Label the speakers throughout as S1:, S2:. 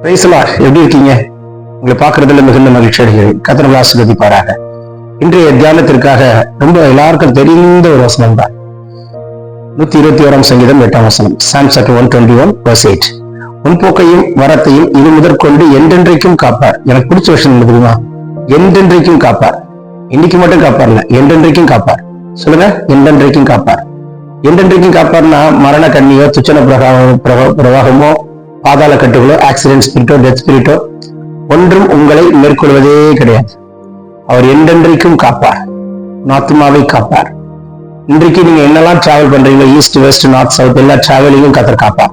S1: Praise the Lord. எப்படி இருக்கீங்க? உங்களை பார்க்கறதுல மிகுந்த மகிழ்ச்சி அடைகிறேன். கர்த்தர் உங்களை ஆசீர்வதிப்பாராக. இன்றைய தியானத்திற்காக ரொம்ப எல்லாருக்கும் தெரிந்த ஒரு வசனம் தான் 121 சங்கீதம் 8 வசனம். Psalm 121:8. உன் போக்கையும் வரத்தையும் இது முதற்கொண்டு என்றென்றைக்கும் காப்பார். எனக்கு பிடிச்ச விஷயம் தெரியுமா? என்றென்றைக்கும் காப்பார். இன்னைக்கு மட்டும் காப்பார்ல, என்றென்றைக்கும் காப்பார். சொல்லுங்க, என்றென்றைக்கும் காப்பார். என்றென்றைக்கும் காப்பார்னா மரண கண்ணியோ, துச்சன பிரவாகமோ, பாதாள கட்டுகளோ, ஆக்சிடென்ட் ஸ்பிரிட்டோ, டெத் ஸ்பிரிட்டோ ஒன்றும் உங்களை மேற்கொள்வதே கிடையாது. அவர் என்றென்றைக்கும் காப்பார். ஆத்துமாவை காப்பார். இன்றைக்கு நீங்க என்னெல்லாம் டிராவல் பண்றீங்களோ, ஈஸ்ட் வெஸ்ட் நார்த் சவுத் எல்லா டிராவலிங்கும் கர்த்தர் காப்பார்.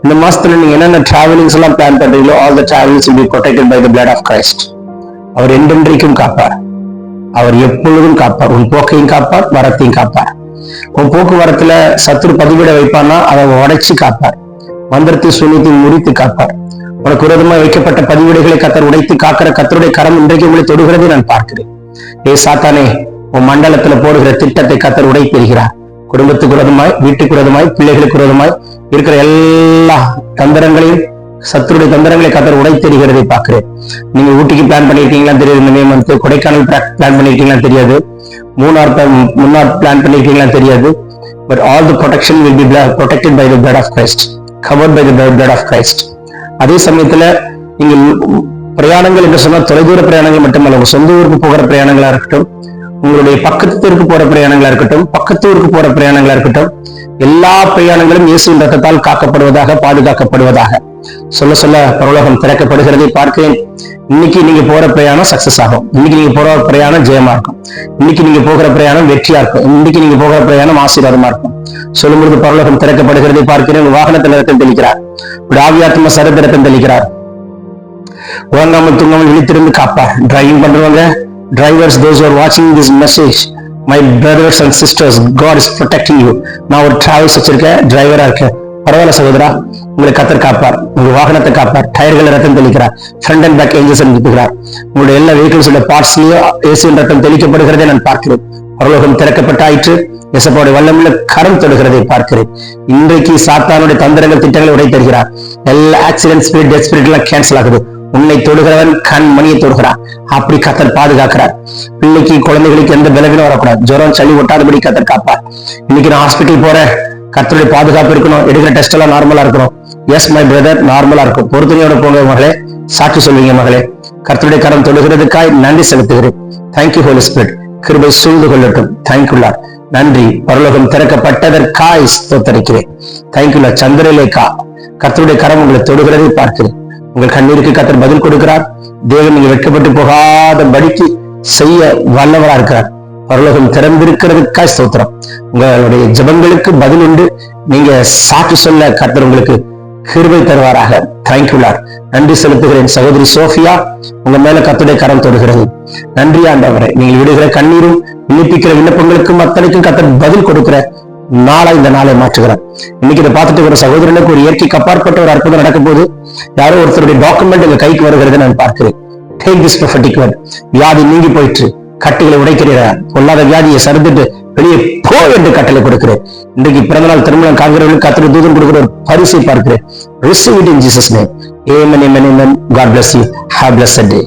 S1: இந்த மாசத்துல நீங்க என்னென்ன டிராவலிங்ஸ் எல்லாம் பிளான் பண்றீங்களோ, all the travels will be protected by the blood of Christ. அவர் என்றென்றைக்கும் காப்பார். அவர் எப்பொழுதும் காப்பார். உன் போக்கையும் காப்பார், வரத்தையும் காப்பார். உன் போக்குவரத்துல சத்துரு பதிவிட வைப்பான்னா அதை உடைச்சு காப்பார். மந்திரத்தை சூனியத்தை முறித்து காப்பார். உனக்கு விரோதமாக வைக்கப்பட்ட பதிவீடுகளை கத்தர் உடைத்து காக்கிற கத்தருடைய கரம் இன்றைக்கு உங்களை தொடுகிறதை நான் பார்க்கிறேன். சாத்தானே, உன் மண்டலத்துல போடுகிற திட்டத்தை கத்தர் உடைத்தெறிகிறார். குடும்பத்துக்கு விரோதமாய், வீட்டுக்கு விரோதமாய், பிள்ளைகளுக்கு விரோதமாய் இருக்கிற எல்லா தந்திரங்களையும், சத்துருடைய தந்திரங்களை கத்தர் உடைத்தெறிகிறதை பார்க்கிறேன். நீங்க ஊட்டிக்கு பிளான் பண்ணிருக்கீங்களா தெரியாது, இந்த மே மந்த் கொடைக்கானல் பிளான் பண்ணிருக்கீங்களா தெரியாது, முன்னார் பிளான் பண்ணிருக்கீங்களா தெரியாது. But all the protection will be protected by the blood of Christ, covered by the blood of Christ. அதே சமயத்துல நீங்க பிரயாணங்கள் என்று சொன்னா தொலைதூர பிரயாணங்கள் மட்டுமல்ல, உங்க சொந்த ஊருக்கு போகிற பிரயாணங்களா இருக்கட்டும், உங்களுடைய பக்கத்திற்கு போற பிரயாணங்களா இருக்கட்டும், பக்கத்தூருக்கு போற பிரயாணங்களா இருக்கட்டும், எல்லா பிரயாணங்களும் இயேசுவின் ரத்தத்தால் காக்கப்படுவதாக, பாதுகாக்கப்படுவதாக சொல்ல சொல்ல பரலோகம் திறக்கப்படுகிறதை பார்க்கிறேன். இன்னைக்கு நீங்க போற பிரயாணம் சக்சஸ் ஆகும். இன்னைக்கு நீங்க போற பிரயாணம் ஜெயமா இருக்கும். இன்னைக்கு நீங்க போகிற பிரயாணம் வெற்றியா இருக்கும். இன்னைக்கு நீங்க போகிற பிரயாணம் ஆசீர்வாதமா இருக்கும். சொல்லும்பொழுது பரலோகம் திறக்கப்படுகிறதை பார்க்கிறேன். வாகனத்தில் ரத்தம் தெளிக்கிறார். ஆவியாத்ம சரீரத்தில் ரத்தம் தெளிக்கிறார். உறங்காமல் தூங்காமல் விழித்திருந்து காப்பார். டிரைவிங் பண்றவங்க, drivers, those who are watching this message, my brothers and sisters, God is protecting you. நான் ஒரு டிராவல்ஸ் வச்சிருக்கேன், டிரைவரா இருக்கேன். பரவாயில்ல சகோதரா, உங்களை கத்தர் காப்பார். உங்க வாகனத்தை காப்பார். டயர்களை ரத்தம் தெளிக்கிறார். ஃப்ரண்ட் அண்ட் பேக் ஏஞ்சல்ஸ் அனுப்புகிறார். உங்களுடைய எல்லா வெஹிக்கிள்ஸோட பார்ட்ஸ்லயும் இயேசுவின் ரத்தம் தெளிக்கப்படுகிறதை நான் பார்க்கிறேன். பரலோகம் திறக்கப்பட்டாயிற்று. இயேசுவோட வல்லமுள்ள கரம் தொடுகிறதை பார்க்கிறேன். இன்றைக்கு சாத்தானுடைய தந்திரங்கள், திட்டங்களை உடைத்தருகிறார். எல்லா ஆக்சிடென்ட் ஸ்பிரிட், டெத் ஸ்பிரிட் எல்லாம் கேன்சல் ஆகுது. உன்னை தொடுகிறவன் கண் மணியை தொடுகிறார். அப்படி கத்தர் பாதுகாக்கிறார். பிள்ளைக்கு, குழந்தைகளுக்கு எந்த விலகிலும் வரக்கூடாது. ஜுரம் சளி ஒட்டாதபடி கத்தர் காப்பார். இன்னைக்கு நான் ஹாஸ்பிட்டல் போறேன், கர்த்தருடைய பாதுகாப்பு இருக்கணும். எடுக்கிற டெஸ்ட் எல்லாம் நார்மலா இருக்கணும். எஸ் மை பிரதர், நார்மலா இருக்கும். பொறுத்தனையோட போங்க மகளே, சாட்சி சொல்வீங்க மகளே. கர்த்தருடைய கரம் தொடுகிறதுக்காய் நன்றி செலுத்துகிறேன். Thank you Holy Spirit. கிருபை சூழ்ந்து கொள்ளட்டும். Thank you Lord. நன்றி. பரலோகம் திறக்கப்பட்டதற்காய் ஸ்தோத்திரிக்கிறேன். Thank you Lord. சந்திரலேகா, கர்த்தருடைய கரம் உங்களை தொடுகிறதை பார்க்கிறேன். உங்கள் கண்ணீருக்கு கர்த்தர் பதில் கொடுக்கிறார். தேவன் நீங்க வெட்கப்பட்டு போகாதபடிக்கு செய்ய வல்லவரா இருக்கிறார். பரலோகம் திறந்திருக்கிறதுக்காய் ஸ்தோத்திரம். உங்களுடைய ஜெபங்களுக்கு பதில் உண்டு. நீங்க சாட்சி சொல்ல கர்த்தர் உங்களுக்கு கிருபை தருவாராக. Thank you Lord. நன்றி செலுத்துகிறேன். சகோதரி சோஃபியா, உங்க மேல கர்த்தருடைய கரம் தொடுகிறது. நன்றி ஆண்டவரே. நீங்கள் விடுகிற கண்ணீரும் விண்ணப்பிக்கிற விண்ணப்பங்களுக்கும் அத்தனைக்கும் கர்த்தர் பதில் கொடுக்கிற நாளா இந்த நாளை மாற்றுகிறார். இன்னைக்கு இதை பார்த்துட்டு ஒரு சகோதரனுக்கு ஒரு இயற்கைக்கு அப்பாற்பட்ட ஒரு அற்புதம் நடக்கும் போது யாரோ ஒருத்தருடைய டாக்குமெண்ட் எங்க கைக்கு வருகிறது நான் பார்க்கிறேன். Take this prophetic word. வியாதி நீங்கி போயிற்று. கட்டுகளை உடைக்கிறீர்கள். பொல்லாத வியாதியை சரிந்துட்டு வெளியே போ என்று கட்டளை கொடுக்கிறேன். இன்றைக்கு பிறந்தநாள் திருமணம் காண்கிறவர்களுக்கு கர்த்தர் தூதன் கொடுக்கிற ஒரு பரிசை பார்க்கிறேன். Receive it in Jesus' name. Amen, amen, amen. God bless you. Have a blessed day.